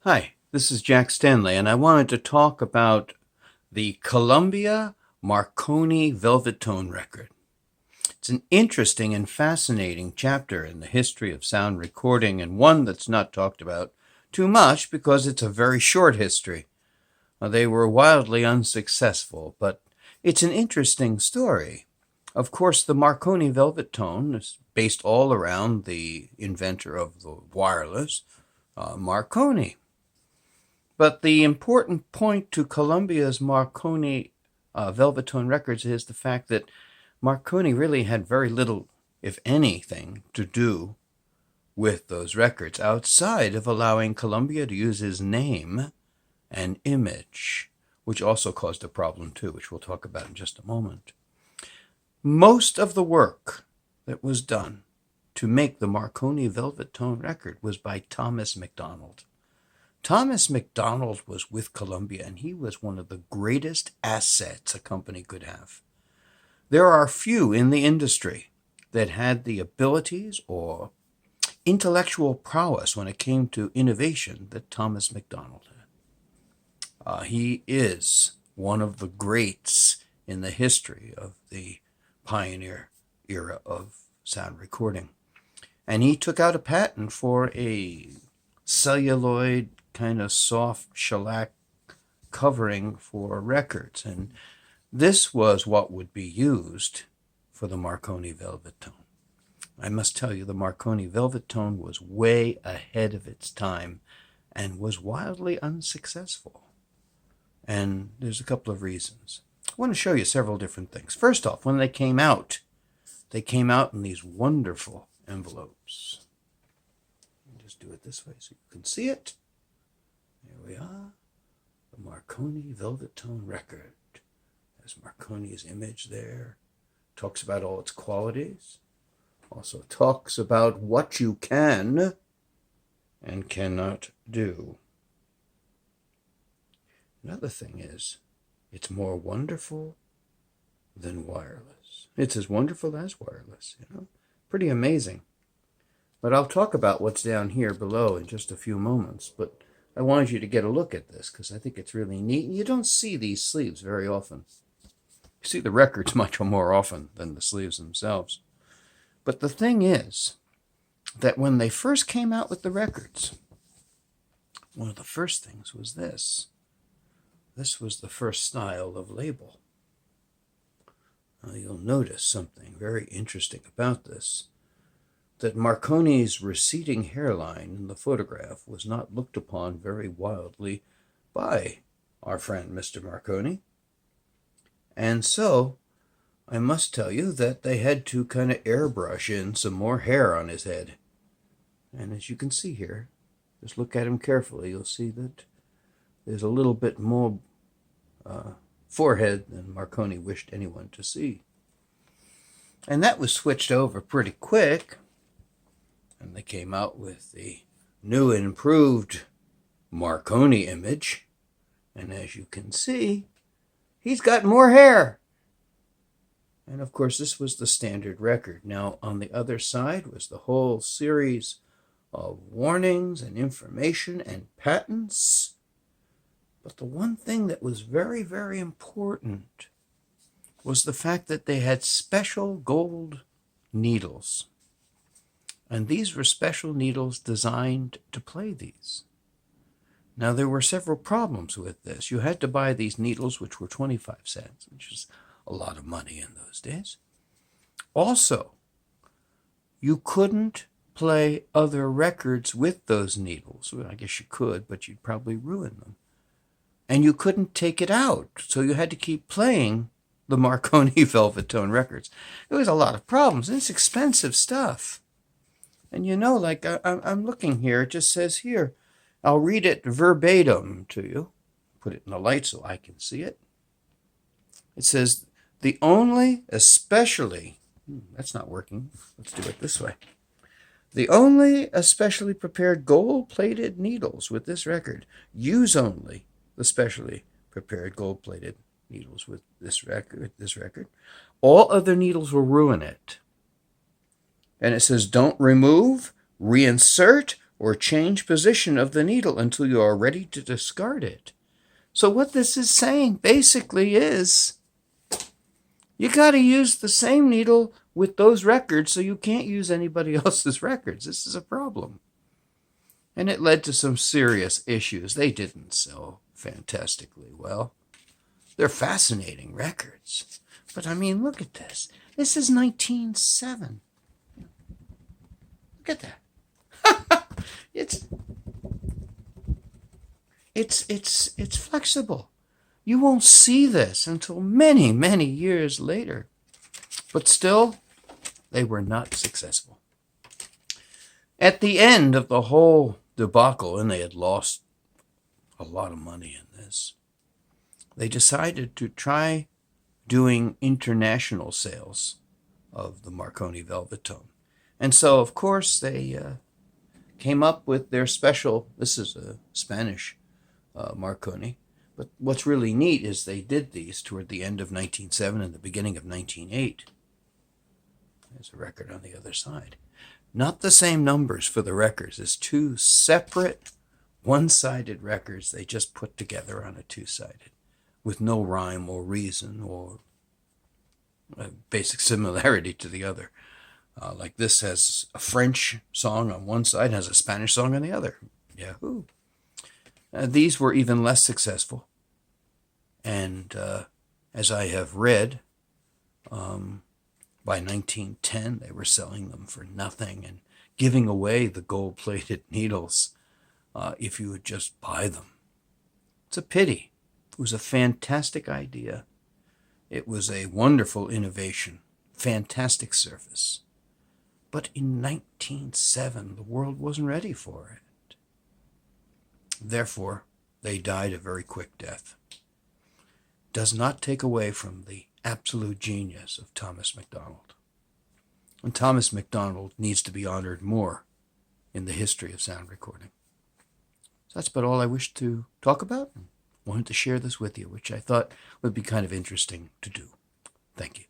Hi, this is Jack Stanley, and I wanted to talk about the Columbia Marconi Velvet Tone record. It's an interesting and fascinating chapter in the history of sound recording, and one that's not talked about too much because it's a very short history. They were wildly unsuccessful, but it's an interesting story. Of course, the Marconi Velvet Tone is based all around the inventor of the wireless, Marconi. But the important point to Columbia's Marconi Velvet Tone Records is the fact that Marconi really had very little, if anything, to do with those records outside of allowing Columbia to use his name and image, which also caused a problem too, which we'll talk about in just a moment. Most of the work that was done to make the Marconi Velvet Tone record was by Thomas MacDonald. Thomas MacDonald was with Columbia, and he was one of the greatest assets a company could have. There are few in the industry that had the abilities or intellectual prowess when it came to innovation that Thomas MacDonald had. He is one of the greats in the history of the pioneer era of sound recording. And he took out a patent for a celluloid kind of soft shellac covering for records, and this was what would be used for the Marconi Velvet Tone. I must tell you, the Marconi Velvet Tone was way ahead of its time and was wildly unsuccessful. And there's a couple of reasons. I want to show you several different things. First off, when they came out in these wonderful envelopes. Just do it this way so you can see it. There we are, the Marconi Velvet Tone record. There's Marconi's image there. Talks about all its qualities. Also talks about what you can and cannot do. Another thing is, it's more wonderful than wireless. It's as wonderful as wireless, Pretty amazing. But I'll talk about what's down here below in just a few moments. But I wanted you to get a look at this because I think it's really neat. And you don't see these sleeves very often. You see the records much more often than the sleeves themselves. But the thing is that when they first came out with the records, one of the first things was this. This was the first style of label. Now you'll notice something very interesting about this. That Marconi's receding hairline in the photograph was not looked upon very wildly by our friend Mr. Marconi. And so, I must tell you that they had to kind of airbrush in some more hair on his head. And as you can see here, just look at him carefully, you'll see that there's a little bit more forehead than Marconi wished anyone to see. And that was switched over pretty quick. And they came out with the new and improved Marconi image. And as you can see, he's got more hair. And of course, this was the standard record. Now, on the other side was the whole series of warnings and information and patents. But the one thing that was very, very important was the fact that they had special gold needles. And these were special needles designed to play these. Now, there were several problems with this. You had to buy these needles, which were 25 cents, which is a lot of money in those days. Also, you couldn't play other records with those needles. Well, I guess you could, but you'd probably ruin them. And you couldn't take it out, so you had to keep playing the Marconi Velvet Tone records. It was a lot of problems. It's expensive stuff. And like I'm looking here, it just says here, I'll read it verbatim to you. Put it in the light so I can see it. It says, the only especially, that's not working. Let's do it this way. The only especially prepared gold-plated needles with this record. Use only the specially prepared gold-plated needles with this record. All other needles will ruin it. And it says, don't remove, reinsert, or change position of the needle until you are ready to discard it. So what this is saying basically is you got to use the same needle with those records, so you can't use anybody else's records. This is a problem. And it led to some serious issues. They didn't sell fantastically well. They're fascinating records. But I mean, look at this. This is 1907. Look at that. It's flexible. You won't see this until many, many years later. But still, they were not successful. At the end of the whole debacle, and they had lost a lot of money in this, they decided to try doing international sales of the Marconi Velvet Tone. And so, of course, they came up with their special, this is a Spanish Marconi, but what's really neat is they did these toward the end of 1907 and the beginning of 1908. There's a record on the other side. Not the same numbers for the records. It's two separate one-sided records they just put together on a two-sided with no rhyme or reason or a basic similarity to the other. Like this has a French song on one side, has a Spanish song on the other. Yahoo! These were even less successful. And as I have read, by 1910, they were selling them for nothing and giving away the gold-plated needles if you would just buy them. It's a pity. It was a fantastic idea. It was a wonderful innovation, fantastic service. But in 1907, the world wasn't ready for it. Therefore, they died a very quick death. Does not take away from the absolute genius of Thomas MacDonald. And Thomas MacDonald needs to be honored more in the history of sound recording. So that's about all I wished to talk about. Wanted to share this with you, which I thought would be kind of interesting to do. Thank you.